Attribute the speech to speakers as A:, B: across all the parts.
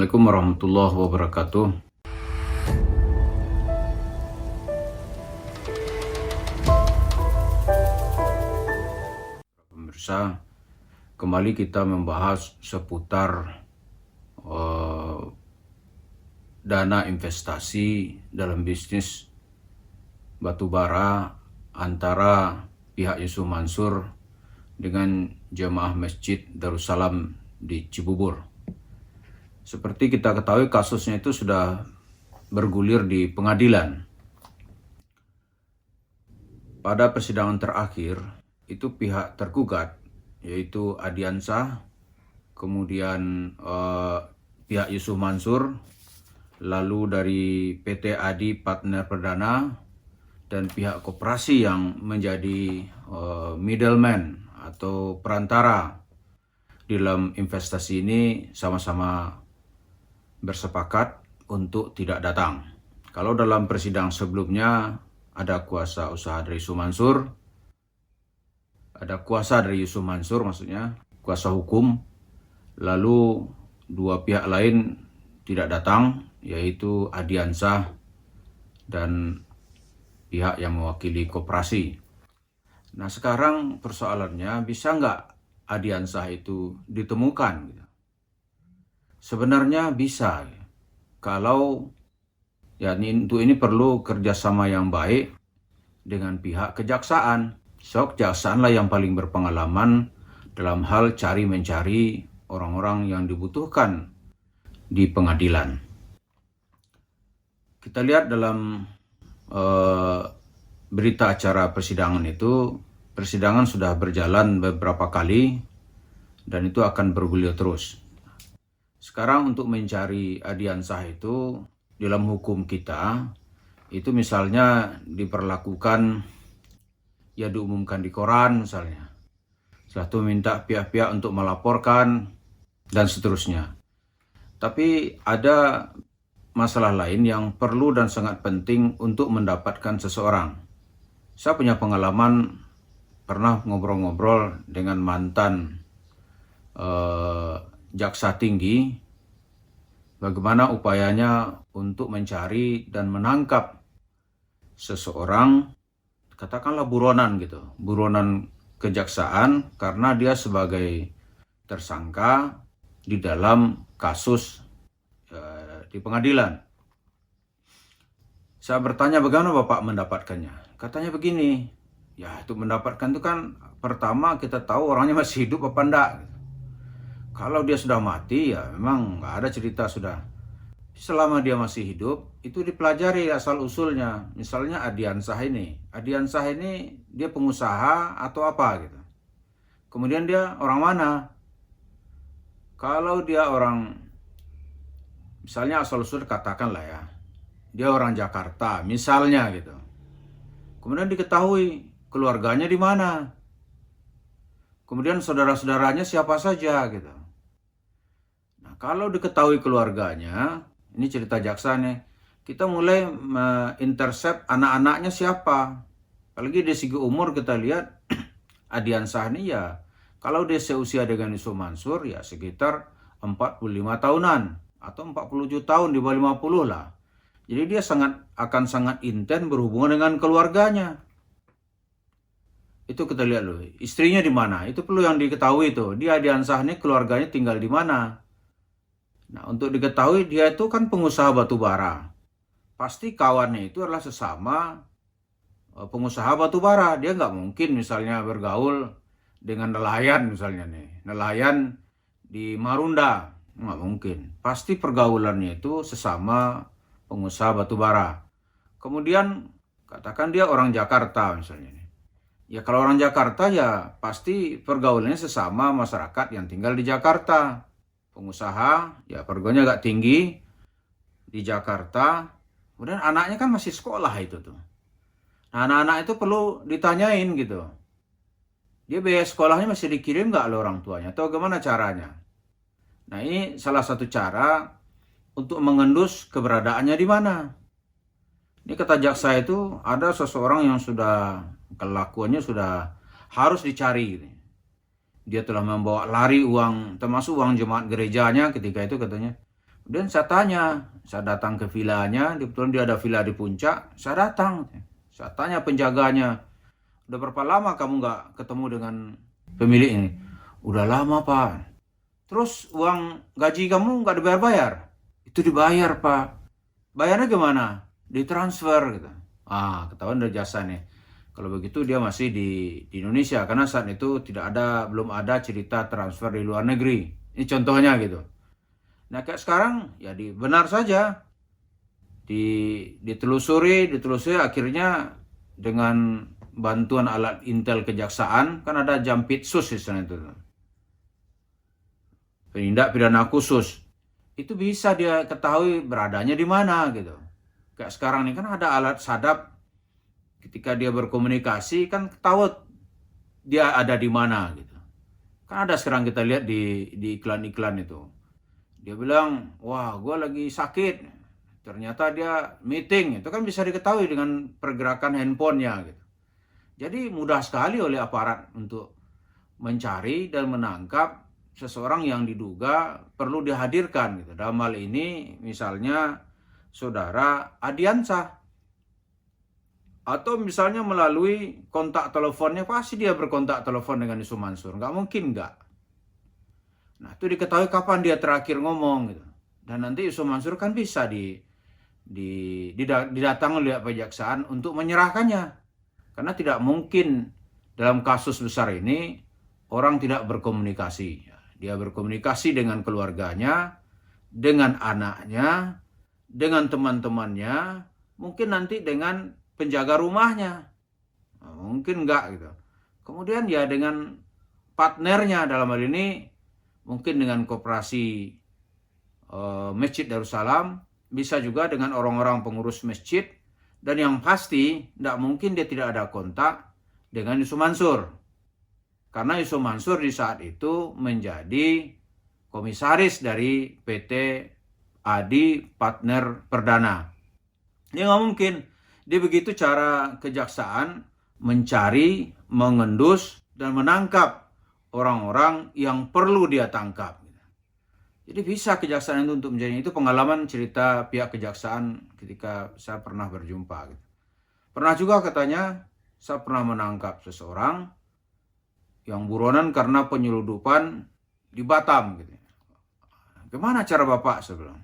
A: Assalamualaikum warahmatullahi wabarakatuh. Pemirsa, kembali kita membahas seputar dana investasi dalam bisnis batubara antara pihak Yusuf Mansur dengan jemaah Masjid Darussalam di Cibubur. Seperti kita ketahui, kasusnya itu sudah bergulir di pengadilan. Pada persidangan terakhir, itu pihak tergugat, yaitu Adiansah, kemudian pihak Yusuf Mansur, lalu dari PT Adi Partner Perdana, dan pihak koperasi yang menjadi middleman atau perantara dalam investasi ini sama-sama bersepakat untuk tidak datang. Kalau dalam persidangan sebelumnya ada kuasa usaha dari Yusuf Mansur, ada kuasa dari Yusuf Mansur maksudnya, kuasa hukum, lalu dua pihak lain tidak datang, yaitu Adiansah dan pihak yang mewakili koperasi. Nah sekarang persoalannya, bisa nggak Adiansah itu ditemukan? Sebenarnya bisa, kalau untuk ini perlu kerjasama yang baik dengan pihak kejaksaan. Kejaksaan lah yang paling berpengalaman dalam hal mencari orang-orang yang dibutuhkan di pengadilan. Kita lihat dalam berita acara persidangan itu, persidangan sudah berjalan beberapa kali dan itu akan bergulir terus. Sekarang untuk mencari Adiansah itu dalam hukum kita, itu misalnya diperlakukan, ya diumumkan di koran misalnya. Setelah itu minta pihak-pihak untuk melaporkan dan seterusnya. Tapi ada masalah lain yang perlu dan sangat penting untuk mendapatkan seseorang. Saya punya pengalaman pernah ngobrol-ngobrol dengan mantan jaksa tinggi, bagaimana upayanya untuk mencari dan menangkap seseorang, katakanlah buronan gitu, buronan kejaksaan, karena dia sebagai tersangka di dalam kasus di pengadilan. Saya bertanya, bagaimana Bapak mendapatkannya? Katanya begini, ya itu mendapatkan itu kan pertama kita tahu orangnya masih hidup apa enggak. Kalau dia sudah mati, ya memang nggak ada cerita sudah. Selama dia masih hidup, itu dipelajari asal-usulnya. Misalnya Adiansah ini dia pengusaha atau apa gitu. Kemudian dia orang mana? Kalau dia orang, misalnya asal-usul katakanlah ya, dia orang Jakarta misalnya gitu. Kemudian diketahui keluarganya di mana. Kemudian saudara-saudaranya siapa saja gitu. Nah, kalau diketahui keluarganya, ini cerita jaksa nih, kita mulai intercept anak-anaknya siapa. Apalagi dari segi umur kita lihat Adiansah ini ya, kalau dia seusia dengan Yusuf Mansur ya sekitar 45 tahunan atau 47 tahun, di bawah 50 lah. Jadi dia akan sangat intens berhubungan dengan keluarganya. Itu kita lihat loh, istrinya di mana, itu perlu yang diketahui tuh. Dia Adiansah ini keluarganya tinggal di mana. Nah untuk diketahui dia itu kan pengusaha batubara. Pasti kawannya itu adalah sesama pengusaha batubara. Dia nggak mungkin misalnya bergaul dengan nelayan misalnya nih. Nelayan di Marunda, nggak mungkin. Pasti pergaulannya itu sesama pengusaha batubara. Kemudian katakan dia orang Jakarta misalnya nih. Ya kalau orang Jakarta ya pasti pergaulannya sesama masyarakat yang tinggal di Jakarta. Pengusaha ya pergaulannya agak tinggi di Jakarta. Kemudian anaknya kan masih sekolah itu tuh. Nah anak-anak itu perlu ditanyain gitu. Dia biaya sekolahnya masih dikirim nggak oleh orang tuanya atau gimana caranya? Nah ini salah satu cara untuk mengendus keberadaannya di mana. Ini kata jaksa itu ada seseorang yang sudah kelakuannya sudah harus dicari. Dia telah membawa lari uang, termasuk uang jemaat gerejanya ketika itu katanya. Kemudian saya tanya, saya datang ke vilanya, kebetulan dia ada villa di puncak, saya datang. Saya tanya penjaganya, udah berapa lama kamu nggak ketemu dengan pemilik ini? Udah lama, Pak. Terus uang gaji kamu nggak dibayar-bayar? Itu dibayar, Pak. Bayarnya gimana? Ditransfer gitu. Ketahuan dari jasa nih. Kalau begitu dia masih di Indonesia, karena saat itu belum ada cerita transfer di luar negeri. Ini contohnya gitu. Nah kayak sekarang ya benar saja ditelusuri akhirnya dengan bantuan alat intel kejaksaan, kan ada Jampitsus istilahnya itu, penindak pidana khusus, itu bisa dia ketahui beradanya di mana gitu. Kayak sekarang ini kan ada alat sadap, ketika dia berkomunikasi kan ketahui dia ada di mana gitu. Kan ada sekarang kita lihat di iklan-iklan itu. Dia bilang, wah gue lagi sakit. Ternyata dia meeting. Itu kan bisa diketahui dengan pergerakan handphonenya gitu. Jadi mudah sekali oleh aparat untuk mencari dan menangkap seseorang yang diduga perlu dihadirkan gitu. Dalam hal ini misalnya saudara Adiansah. Atau misalnya melalui kontak teleponnya, pasti dia berkontak telepon dengan Yusuf Mansur. Nggak mungkin nggak. Nah, itu diketahui kapan dia terakhir ngomong gitu. Dan nanti Yusuf Mansur kan bisa didatangi oleh kejaksaan untuk menyerahkannya. Karena tidak mungkin dalam kasus besar ini orang tidak berkomunikasi. Dia berkomunikasi dengan keluarganya, dengan anaknya, dengan teman-temannya, mungkin nanti dengan penjaga rumahnya. Mungkin enggak gitu. Kemudian ya dengan partnernya, dalam hal ini mungkin dengan koperasi Masjid Darussalam, bisa juga dengan orang-orang pengurus masjid, dan yang pasti tidak mungkin dia tidak ada kontak dengan Yusuf Mansur. Karena Yusuf Mansur di saat itu menjadi komisaris dari PT Adi Partner Perdana. Ya nggak mungkin. Dia begitu cara kejaksaan mencari, mengendus, dan menangkap orang-orang yang perlu dia tangkap. Jadi bisa kejaksaan itu untuk menjadi, itu pengalaman cerita pihak kejaksaan ketika saya pernah berjumpa. Pernah juga katanya saya pernah menangkap seseorang yang buronan karena penyeludupan di Batam. Gimana cara Bapak? Saya bilang.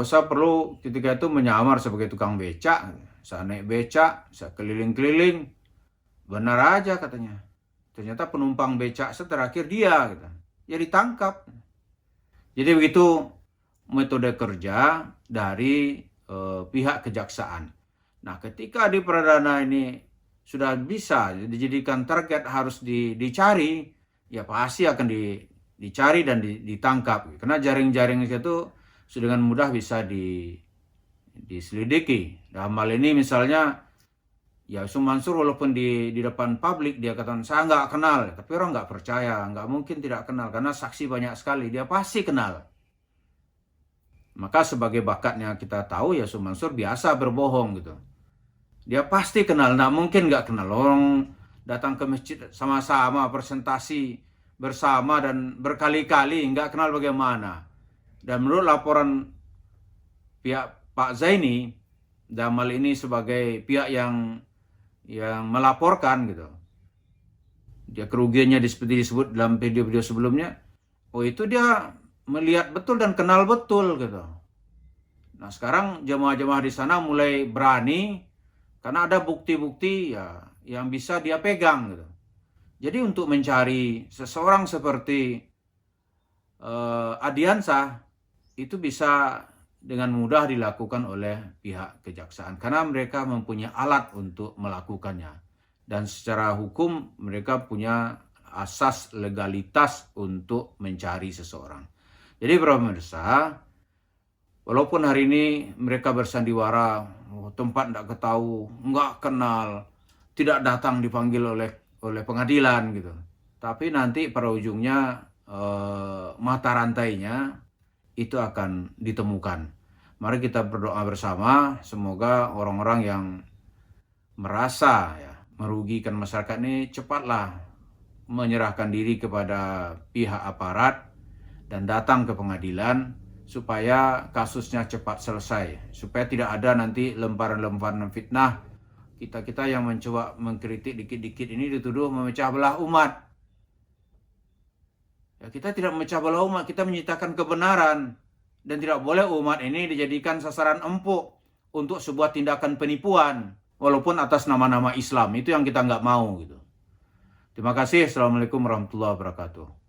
A: Saya perlu ketika itu menyamar sebagai tukang becak. Saya naik becak, saya keliling-keliling. Benar aja katanya. Ternyata penumpang becak terakhir dia. Gitu. Ya ditangkap. Jadi begitu metode kerja dari pihak kejaksaan. Nah ketika di Perdana ini sudah bisa dijadikan target, harus dicari, ya pasti akan dicari dan ditangkap. Karena jaring-jaring itu dengan mudah bisa diselidiki. Dalam hal ini misalnya, ya Yusuf Mansur walaupun di depan publik dia katakan saya nggak kenal, tapi orang nggak percaya, nggak mungkin tidak kenal karena saksi banyak sekali, dia pasti kenal. Maka sebagai bakatnya kita tahu ya Yusuf Mansur biasa berbohong gitu. Dia pasti kenal, nggak mungkin nggak kenal. Orang datang ke masjid sama-sama presentasi bersama dan berkali-kali nggak kenal bagaimana. Dan menurut laporan pihak Pak Zaini, dalam hal ini sebagai pihak yang melaporkan gitu, dia kerugiannya seperti disebut dalam video-video sebelumnya, itu dia melihat betul dan kenal betul gitu. Nah sekarang jemaah-jemaah di sana mulai berani karena ada bukti-bukti ya yang bisa dia pegang gitu. Jadi untuk mencari seseorang seperti Adiansah itu bisa dengan mudah dilakukan oleh pihak kejaksaan karena mereka mempunyai alat untuk melakukannya, dan secara hukum mereka punya asas legalitas untuk mencari seseorang. Jadi para pemirsa, walaupun hari ini mereka bersandiwara tempat tidak ketahui, nggak kenal, tidak datang dipanggil oleh pengadilan gitu, tapi nanti pada ujungnya mata rantainya itu akan ditemukan. Mari kita berdoa bersama, semoga orang-orang yang merasa merugikan masyarakat ini cepatlah menyerahkan diri kepada pihak aparat dan datang ke pengadilan supaya kasusnya cepat selesai, supaya tidak ada nanti lemparan-lemparan fitnah. Kita yang mencoba mengkritik dikit-dikit ini dituduh memecah belah umat. Ya, kita tidak memecah belah umat, kita menyitakan kebenaran. Dan tidak boleh umat ini dijadikan sasaran empuk untuk sebuah tindakan penipuan, walaupun atas nama-nama Islam. Itu yang kita nggak mau gitu. Terima kasih. Assalamualaikum warahmatullahi wabarakatuh.